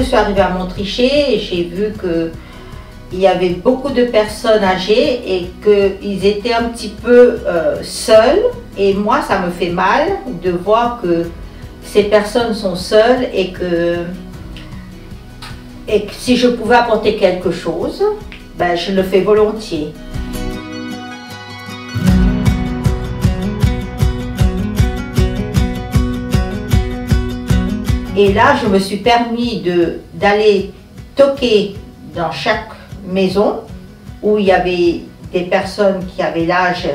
je suis arrivée à Montricher, j'ai vu qu'il y avait beaucoup de personnes âgées et qu'ils étaient un petit peu seuls. Et moi, ça me fait mal de voir que ces personnes sont seules et que si je pouvais apporter quelque chose, ben, je le fais volontiers. Et là, je me suis permis d'aller toquer dans chaque maison où il y avait des personnes qui avaient l'âge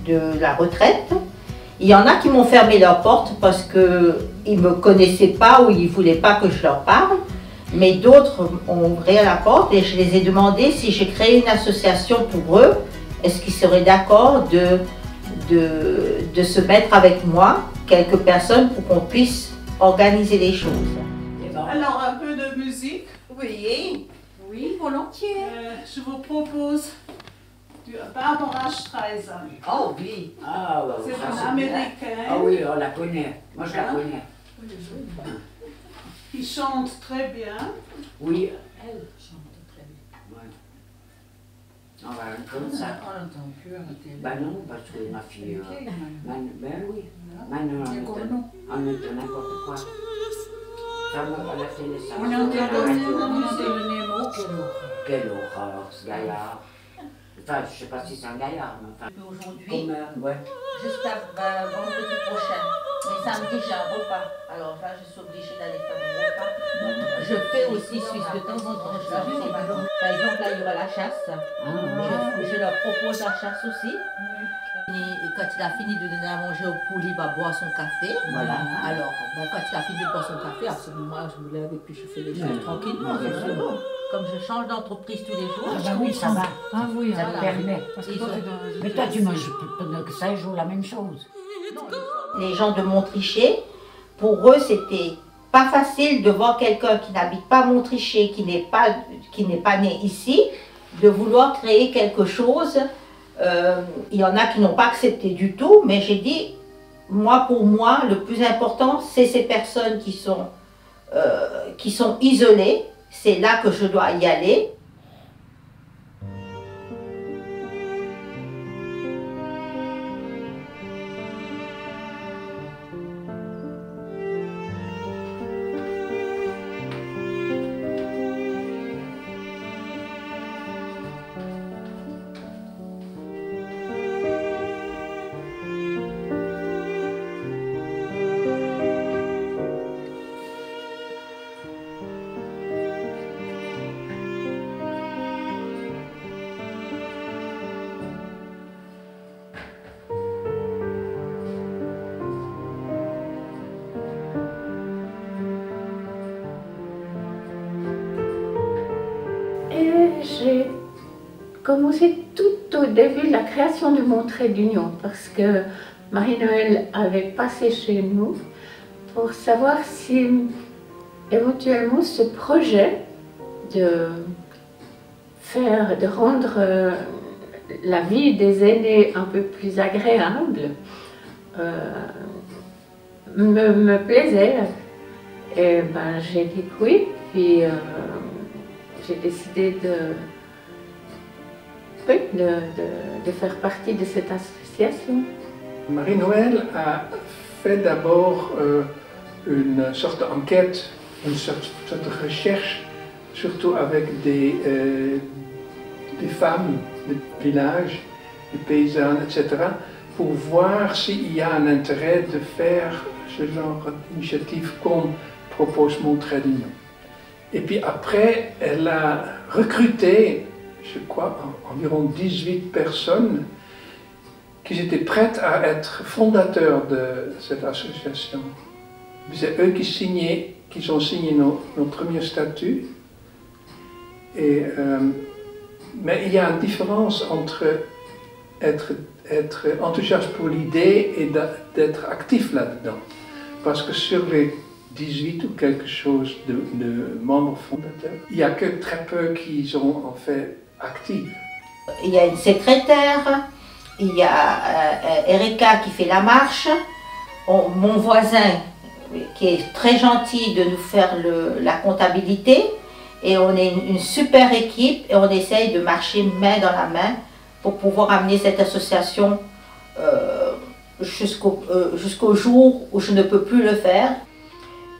de la retraite. Il y en a qui m'ont fermé leur porte parce qu'ils ne me connaissaient pas ou ils ne voulaient pas que je leur parle. Mais d'autres ont ouvert la porte et je les ai demandé si j'ai créé une association pour eux. Est-ce qu'ils seraient d'accord de se mettre avec moi, quelques personnes, pour qu'on puisse organiser les choses. Alors, un peu de musique. Oui, oui, volontiers. Je vous propose du Barbara Streisand. Oh oui. Ah, bah, c'est ça, une américaine. Ah oui, on la connaît. Moi, je la connais. Qui chante très bien. Oui. Elle chante très bien. Ouais. Ah, bah, comme ça. On n'entend plus à la télé. Bah non, parce que ma fille... ben oui. Maintenant, on entend n'importe quoi. Ça, à la télé, ça. On entend le Nemo, Quelle horreur, ce gaillard. Enfin, je ne sais pas si c'est un gaillard, mais enfin... Aujourd'hui, ouais. jusqu'à vendredi prochain. Mais samedi, j'ai un repas. Alors là, je suis obligée d'aller faire mon repas. Je fais aussi Suisse de temps en temps. Par exemple, là, il y aura la chasse. Je leur propose la chasse aussi. Et quand il a fini de donner à manger au poulet, il va boire son café. Voilà. Alors, quand il a fini de boire son café, à ce moment-là, je me lève et puis je fais les choses tranquillement. Comme je change d'entreprise tous les jours. Ah bah oui, ça va. Ah oui, Ça te permet. Mais toi, tu manges pendant que 5 jours la même chose. Les gens de Montricher, pour eux, c'était pas facile de voir quelqu'un qui n'habite pas Montricher, qui n'est pas né ici, de vouloir créer quelque chose. Il y en a qui n'ont pas accepté du tout, mais j'ai dit, moi, pour moi, le plus important, c'est ces personnes qui sont isolées. C'est là que je dois y aller. J'ai commencé tout au début de la création du Mon Trait d'Union parce que Marie-Noël avait passé chez nous pour savoir si éventuellement ce projet de rendre la vie des aînés un peu plus agréable me plaisait. Et ben, j'ai dit que oui, puis j'ai décidé de faire partie de cette association. Marie-Noël a fait d'abord une sorte d'enquête, une sorte de recherche, surtout avec des femmes du village, des paysannes, etc., pour voir s'il y a un intérêt de faire ce genre d'initiative qu'on propose Mon Trait d'Union. Et puis après, elle a recruté, je crois, environ 18 personnes qui étaient prêtes à être fondateurs de cette association. C'est eux qui ont signé nos premiers statuts. Mais il y a une différence entre être enthousiaste pour l'idée et d'être actif là-dedans. Parce que sur les 18 ou quelque chose de membres fondateurs, il n'y a que très peu qui sont en fait actifs. Il y a une secrétaire, il y a Erika qui fait la marche, mon voisin qui est très gentil de nous faire la comptabilité. Et on est une super équipe et on essaye de marcher main dans la main pour pouvoir amener cette association jusqu'au jour où je ne peux plus le faire.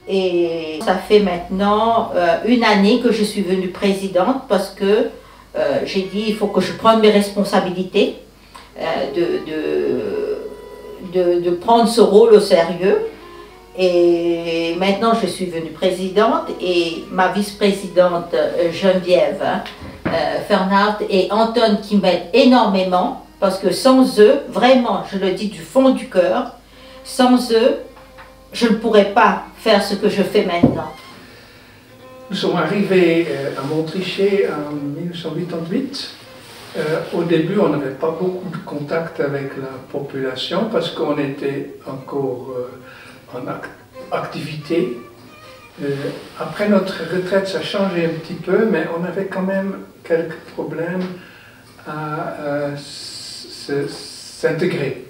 Et ça fait maintenant une année que je suis venue présidente parce que j'ai dit il faut que je prenne mes responsabilités, de prendre ce rôle au sérieux. Et maintenant je suis venue présidente et ma vice-présidente Geneviève Fernand et Anton qui m'aident énormément parce que sans eux, vraiment, je le dis du fond du cœur, sans eux, je ne pourrais pas faire ce que je fais maintenant. Nous sommes arrivés à Montrichet en 1988. Au début, on n'avait pas beaucoup de contact avec la population parce qu'on était encore en activité. Après notre retraite, ça a changé un petit peu, mais on avait quand même quelques problèmes à s'intégrer.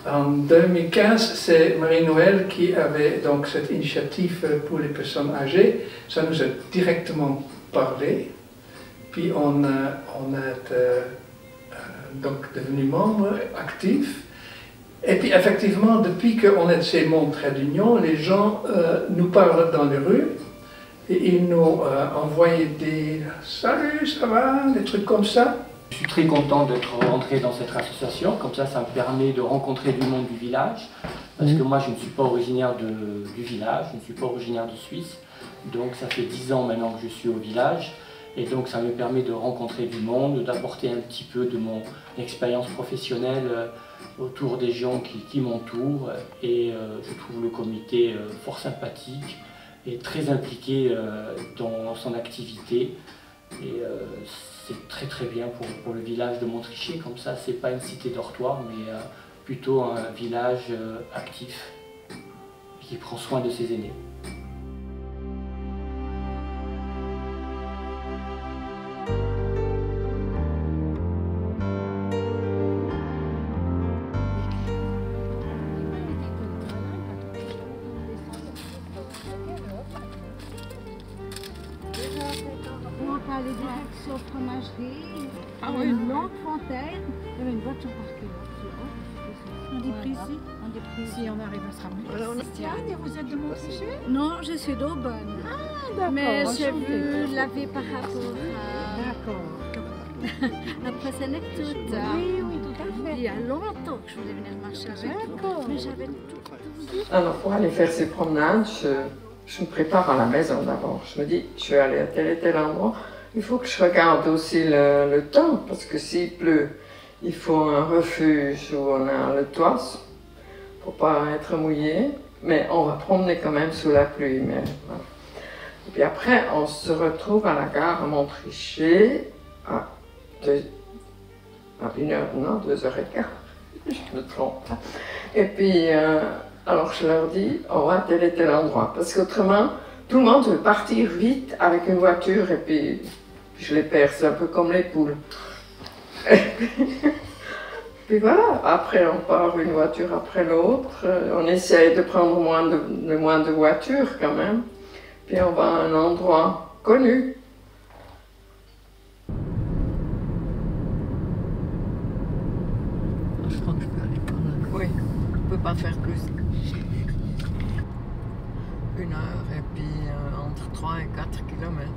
En 2015, c'est Marie-Noël qui avait donc cette initiative pour les personnes âgées. Ça nous a directement parlé. Puis on est donc devenu membre actif. Et puis effectivement, depuis qu'on est chez Mon Trait d'Union, les gens nous parlent dans les rues et ils nous envoient des « Salut, ça va ?» des trucs comme ça. Je suis très content d'être rentré dans cette association, comme ça me permet de rencontrer du monde du village, parce que moi je ne suis pas originaire du village, je ne suis pas originaire de Suisse, donc ça fait 10 ans maintenant que je suis au village, et donc ça me permet de rencontrer du monde, d'apporter un petit peu de mon expérience professionnelle autour des gens qui m'entourent, et je trouve le comité fort sympathique et très impliqué dans son activité. Et c'est très très bien pour le village de Montrichet, comme ça c'est pas une cité dortoir mais plutôt un village actif qui prend soin de ses aînés. Les directions fromagerie, Ah oui. une longue fontaine, il y avait une voiture parquée là. On dit pris ici. On dit pris Si on arrive à se ramener. Christiane, et vous êtes de Montrichet? Non, je suis d'Aubonne. Ah, d'accord. Mais j'ai enchantée. vu la vie par rapport D'accord. à... Après, c'est net toute. Oui, oui, tout à fait. Il y a longtemps que je voulais venir marcher avec vous. D'accord. Mais j'avais tout. Alors, pour aller faire ces promenades, je me prépare à la maison d'abord. Je me dis, je vais aller à tel et tel endroit. Il faut que je regarde aussi le temps, parce que s'il pleut, il faut un refuge où on a le toit pour ne pas être mouillé. Mais on va promener quand même sous la pluie. Mais, voilà. Et puis après, on se retrouve à la gare à Montrichet à 2h15. Je me trompe. Et puis, alors je leur dis, on va à tel et tel endroit. Parce qu'autrement, tout le monde veut partir vite avec une voiture et puis je les perds, c'est un peu comme les poules. Puis voilà, après on part une voiture après l'autre, on essaye de prendre le moins de voitures quand même, puis on va à un endroit connu. Je crois que je peux aller par là. Oui, on ne peut pas faire plus. 1 heure et puis entre 3 et 4 km.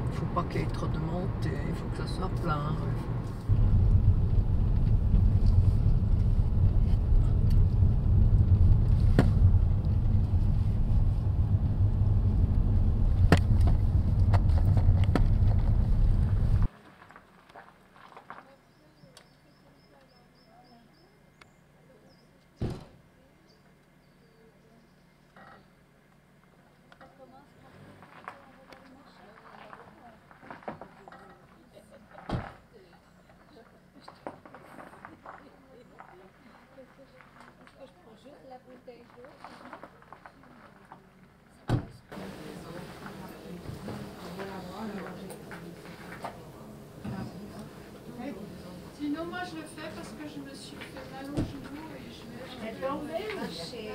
Il ne faut pas qu'il y ait trop de montée, il faut que ça soit plein. Sinon, moi je le fais parce que je me suis fait mal au genou et je vais marcher.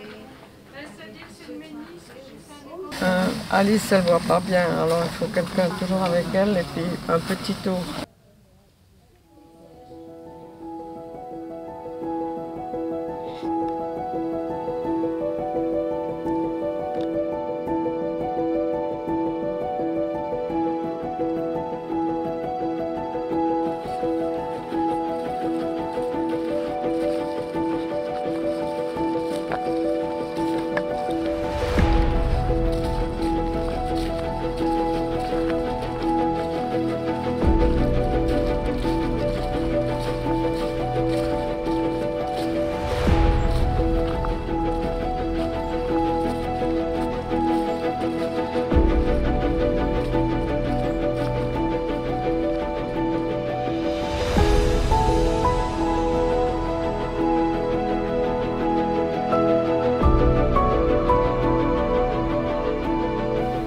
Alice, elle voit pas bien, alors il faut quelqu'un toujours avec elle et puis un petit tour.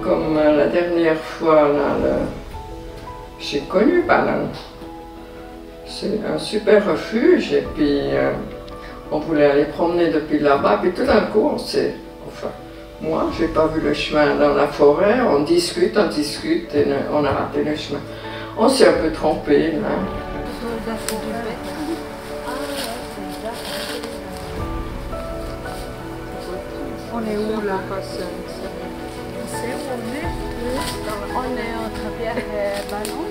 Comme la dernière fois, là, j'ai connu Ballon. C'est un super refuge et puis on voulait aller promener depuis là-bas, puis tout d'un coup on s'est... Enfin, moi j'ai pas vu le chemin dans la forêt, on discute et on a raté le chemin. On s'est un peu trompé là. On est où là? C'est où on est? On est entre Pierre et Ballon.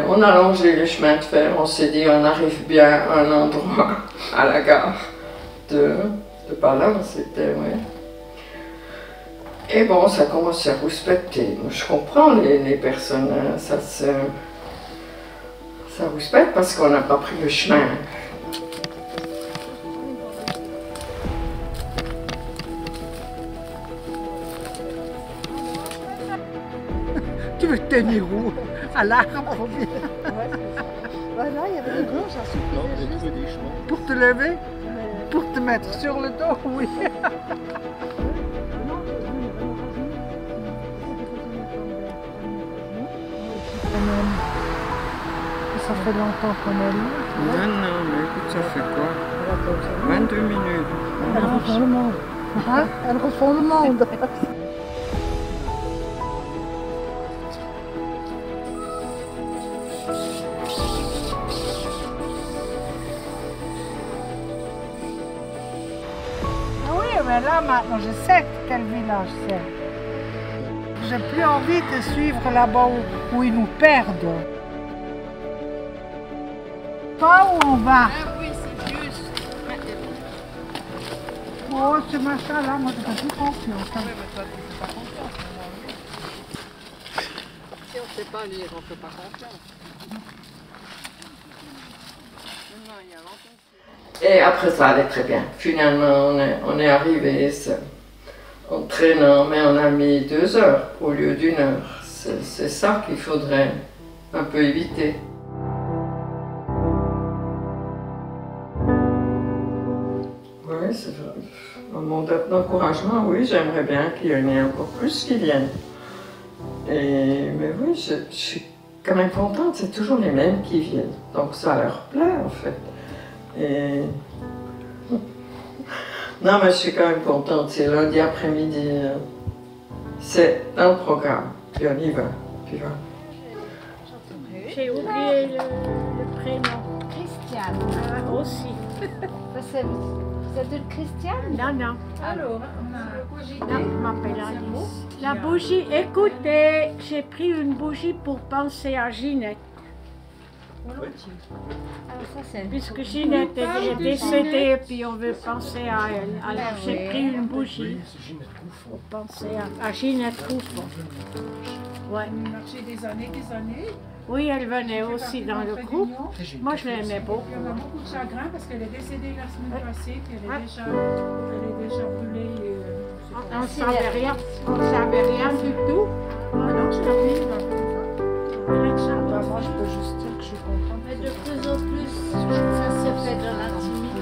On a longé le chemin de fer, on s'est dit on arrive bien à un endroit, à la gare de Ballon, c'était, ouais. Et bon, ça commence à rouspéter. Je comprends les personnes, ça rouspète parce qu'on n'a pas pris le chemin. Tu veux te tenir où? À l'arbre ou bien? Voilà, il y avait des granges, ça suffisait juste. Pour te lever? Pour te mettre sur le dos, oui. Ça fait longtemps qu'on est là. Non, mais écoute, ça fait quoi? 22 minutes. Elle refont le monde. Hein? Elle refont le monde. Oui, mais là maintenant je sais quel village c'est. J'ai plus envie de suivre là-bas où ils nous perdent. Pas où on va. Ah oui, c'est vieux. Oh, ce machin-là, moi je fais plus confiance. Hein. Oui, mais toi, tu ne fais pas confiance. Si on ne sait pas lire, on ne fait pas confiance. Non, il y a longtemps. Et après ça allait très bien. Finalement, on est arrivé en traînant, mais on a mis 2 heures au lieu d'1 heure. C'est ça qu'il faudrait un peu éviter. Oui, c'est vrai. Un mot d'encouragement, oui, j'aimerais bien qu'il y en ait encore plus qui viennent. Mais oui, je suis quand même contente, c'est toujours les mêmes qui viennent. Donc ça leur plaît en fait. Et... Non, mais je suis quand même contente, c'est lundi après-midi. C'est dans le programme, puis on y va. Puis voilà. J'ai oublié le prénom. Christiane. Ah, aussi. Vous êtes une Christiane? Non, non. Alors, Non, je m'appelle Alice. La bougie, écoutez, j'ai pris une bougie pour penser à Ginette. Puisque Ginette est décédée, puis on veut penser à elle. Alors j'ai pris une bougie pour penser à Ginette Couffon. Ouais. Elle marchait des années. Oui, elle venait aussi dans le groupe. Moi, je l'aimais beaucoup. Il y en a beaucoup de chagrin parce qu'elle est décédée la semaine passée, puis elle est déjà brûlée. On ne savait rien. On ne savait rien du tout. Ah non, je l'ai Moi, je peux juste dire que je suis contente. Mais de plus en plus, ça se fait dans l'intimité.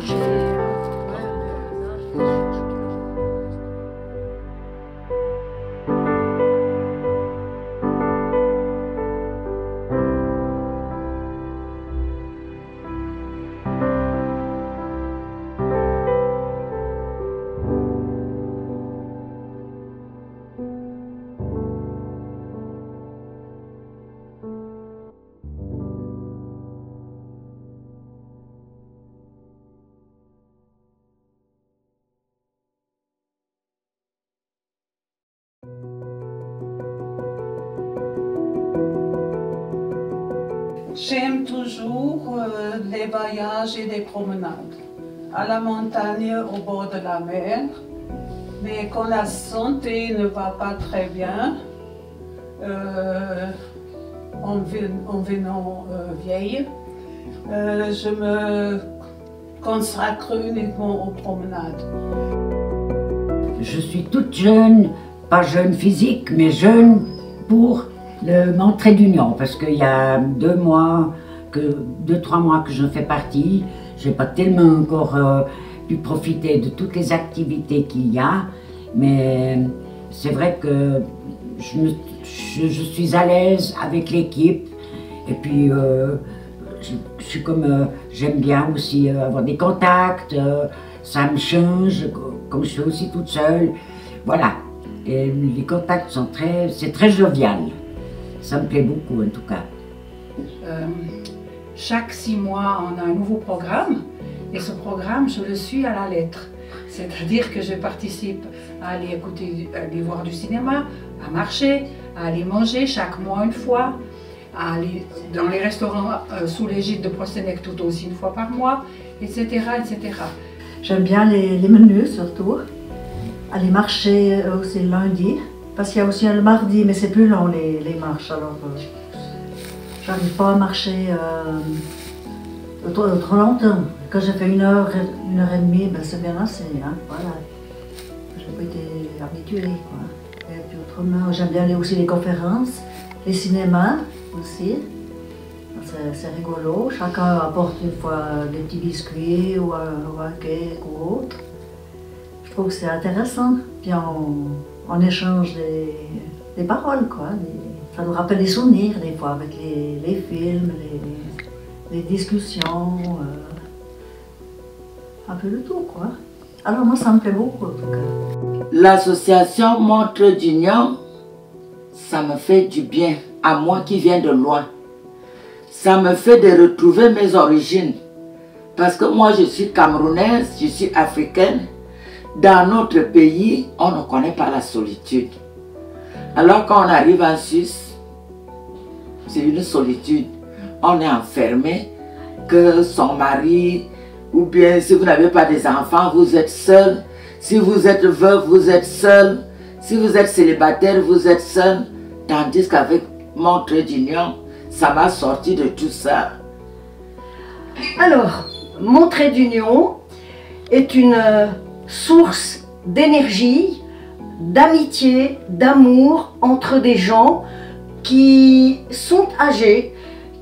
J'aime toujours les voyages et les promenades. À la montagne, au bord de la mer. Mais quand la santé ne va pas très bien, en venant vieille, je me consacre uniquement aux promenades. Je suis toute jeune, pas jeune physique, mais jeune pour mon trait d'union, parce qu'il y a 2 mois, 2-3 mois que je fais partie, je n'ai pas tellement encore pu profiter de toutes les activités qu'il y a, mais c'est vrai que je suis à l'aise avec l'équipe, et puis je suis comme, j'aime bien aussi avoir des contacts, ça me change, comme je suis aussi toute seule, voilà. Et les contacts sont c'est très jovial, ça me plaît beaucoup en tout cas. Chaque 6 mois, on a un nouveau programme, et ce programme, je le suis à la lettre. C'est-à-dire que je participe à aller aller voir du cinéma, à marcher, à aller manger chaque mois une fois, à aller dans les restaurants sous l'égide de Prosenectut aussi une fois par mois, etc. etc. J'aime bien les menus surtout. Aller marcher aussi le lundi, parce qu'il y a aussi le mardi, mais c'est plus long les marches, alors j'arrive pas à marcher trop longtemps. Quand j'ai fait 1 heure et demie, ben c'est bien assez, hein, voilà. J'ai pas été habituée, quoi. Et puis autrement, j'aime bien aller aussi les conférences, les cinémas aussi. C'est rigolo, chacun apporte une fois des petits biscuits ou un cake ou autre. Je trouve que c'est intéressant, puis on échange des paroles, quoi. Ça nous rappelle des souvenirs des fois avec les films, les discussions, un peu de tout, quoi. Alors moi ça me plaît beaucoup en tout cas. L'association Montre d'Union, ça me fait du bien, à moi qui viens de loin. Ça me fait de retrouver mes origines. Parce que moi je suis camerounaise, je suis africaine. Dans notre pays, on ne connaît pas la solitude. Alors quand on arrive en Suisse, c'est une solitude. On est enfermé, que son mari, ou bien si vous n'avez pas des enfants, vous êtes seul. Si vous êtes veuve, vous êtes seul. Si vous êtes célibataire, vous êtes seul. Tandis qu'avec Montre d'Union, ça m'a sorti de tout ça. Alors, Montre d'Union est une source d'énergie, d'amitié, d'amour entre des gens qui sont âgés,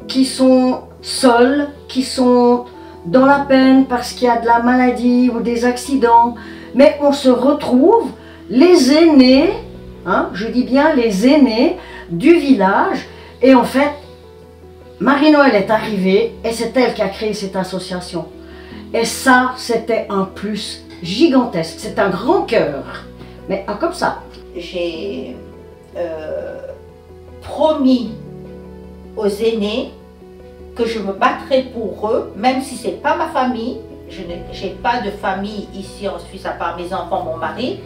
qui sont seuls, qui sont dans la peine parce qu'il y a de la maladie ou des accidents. Mais on se retrouve, les aînés, hein, je dis bien les aînés du village, et en fait, Marie-Noël est arrivée et c'est elle qui a créé cette association. Et ça, c'était un plus gigantesque, c'est un grand cœur, mais comme ça. J'ai promis aux aînés que je me battrai pour eux, même si ce n'est pas ma famille. Je n'ai pas de famille ici en Suisse à part mes enfants, mon mari.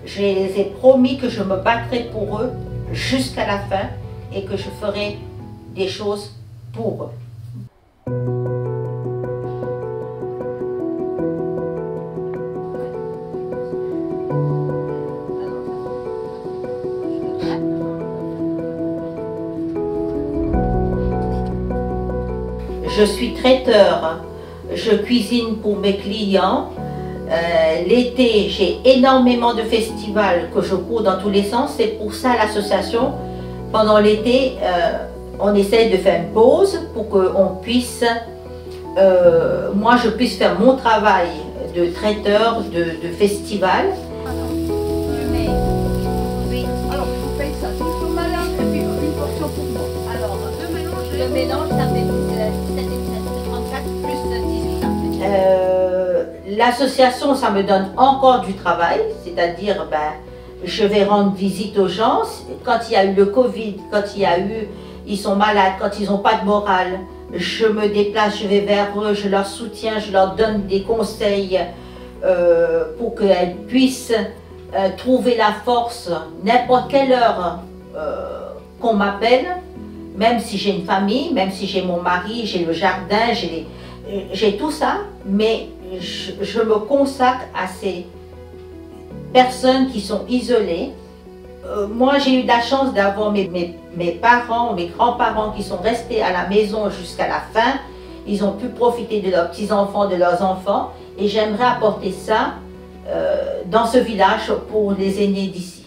Je les ai promis que je me battrai pour eux jusqu'à la fin et que je ferai des choses pour eux. Je suis traiteur, je cuisine pour mes clients. L'été, j'ai énormément de festivals que je cours dans tous les sens. C'est pour ça l'association, pendant l'été, on essaye de faire une pause pour que moi je puisse faire mon travail de traiteur de festival. Alors, je vous paye ça. Tout sur ma langue et puis une portion pour moi. Alors, le mélange, ça fait 34 plus 18. L'association, ça me donne encore du travail, c'est-à-dire, je vais rendre visite aux gens. Quand il y a eu le Covid, quand ils sont malades, quand ils n'ont pas de morale, je me déplace, je vais vers eux, je leur soutiens, je leur donne des conseils pour qu'elles puissent trouver la force n'importe quelle heure qu'on m'appelle. même si j'ai une famille, même si j'ai mon mari, j'ai le jardin, j'ai tout ça, mais je me consacre à ces personnes qui sont isolées. Moi, j'ai eu la chance d'avoir mes parents, mes grands-parents qui sont restés à la maison jusqu'à la fin. Ils ont pu profiter de leurs petits-enfants, de leurs enfants. Et j'aimerais apporter ça dans ce village pour les aînés d'ici.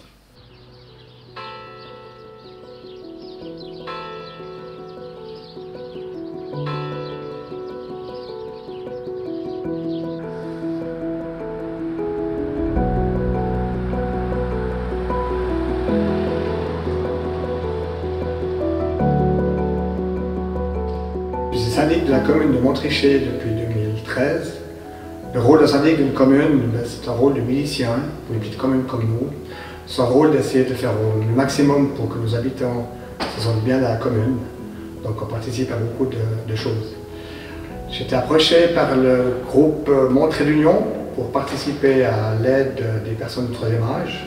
Je suis syndic de la commune de Montricher depuis 2013. Le rôle de syndic d'une commune, c'est un rôle de milicien pour une petite commune comme nous. C'est un rôle d'essayer de faire le maximum pour que nos habitants se sentent bien dans la commune. Donc on participe à beaucoup de choses. J'ai été approché par le groupe Montré d'Union pour participer à l'aide des personnes du troisième âge.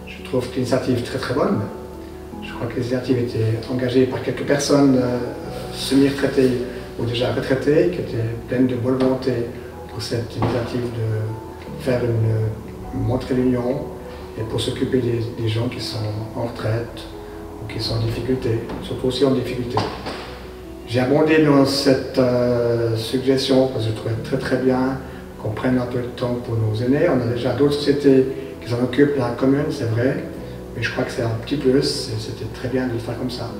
Je trouve l'initiative très très bonne. Je crois que l'initiative était engagée par quelques personnes semi-retraitées ou déjà retraitées qui étaient pleines de bonne volonté pour cette initiative de faire une Montré d'Union et pour s'occuper des gens qui sont en retraite ou qui sont en difficulté, surtout aussi en difficulté. J'ai abondé dans cette suggestion parce que je trouvais très très bien qu'on prenne un peu de temps pour nos aînés. On a déjà d'autres sociétés qui s'en occupent dans la commune, c'est vrai, mais je crois que c'est un petit plus, c'était très bien de le faire comme ça.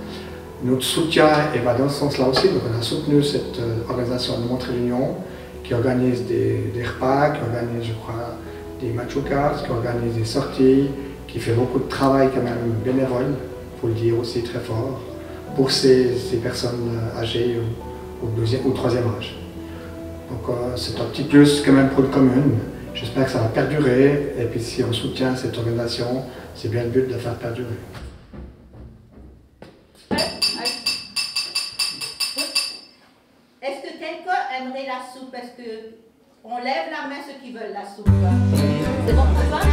Notre soutien va dans ce sens-là aussi, donc on a soutenu cette organisation de Montré d'Union qui organise des repas, qui organise, je crois, des matchs aux cartes, qui organise des sorties, qui fait beaucoup de travail quand même bénévole, il faut le dire aussi très fort, pour ces personnes âgées au troisième âge. Donc c'est un petit plus quand même pour la commune. J'espère que ça va perdurer, et puis si on soutient cette organisation, c'est bien le but de la faire perdurer. Est-ce que quelqu'un aimerait la soupe? Est-ce qu'on lève la main ceux qui veulent la soupe? C'est bon pour ça?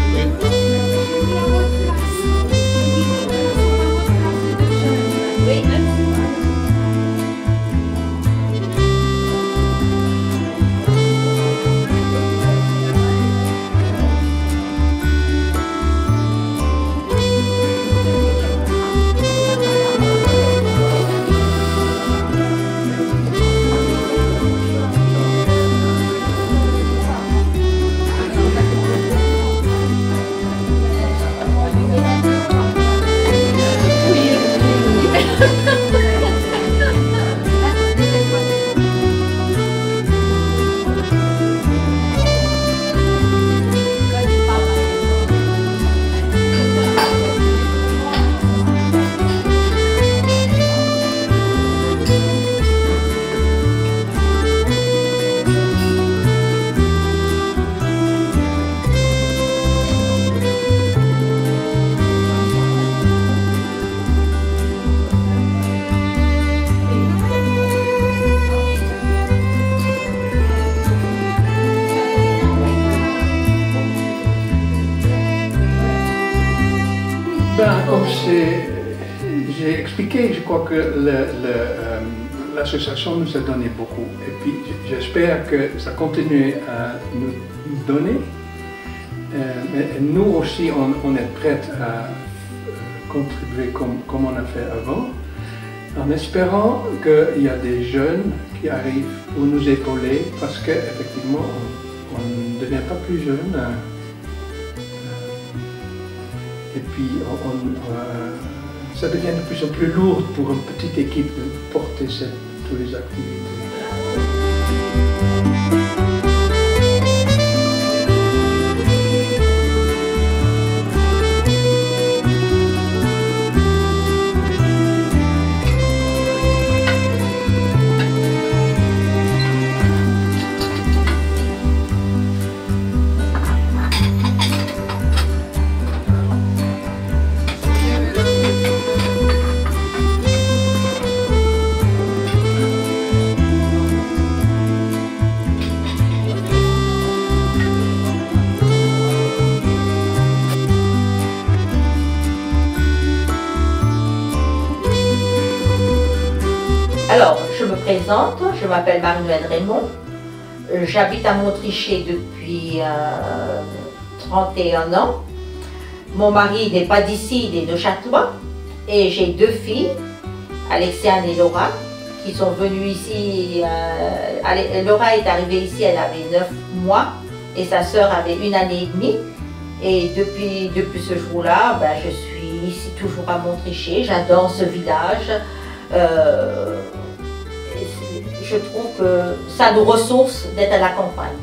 Oui. Comme j'ai expliqué, je crois que l'association nous a donné beaucoup. Et puis j'espère que ça continue à nous donner. Mais nous aussi, on est prêts à contribuer comme on a fait avant, en espérant qu'il y a des jeunes qui arrivent pour nous épauler, parce qu'effectivement, on ne devient pas plus jeune. Et puis, ça devient de plus en plus lourd pour une petite équipe de porter toutes les activités. Alors, je me présente, je m'appelle Marie-Noëlle Raymond. J'habite à Montrichet depuis 31 ans. Mon mari n'est pas d'ici, il est de Châtellerault. Et j'ai 2 filles, Alexiane et Laura, qui sont venues ici. Laura est arrivée ici, elle avait 9 mois et sa sœur avait 1 année et demie. Et depuis ce jour-là, ben, je suis ici toujours à Montrichet. J'adore ce village. Je trouve que ça nous ressource d'être à la campagne.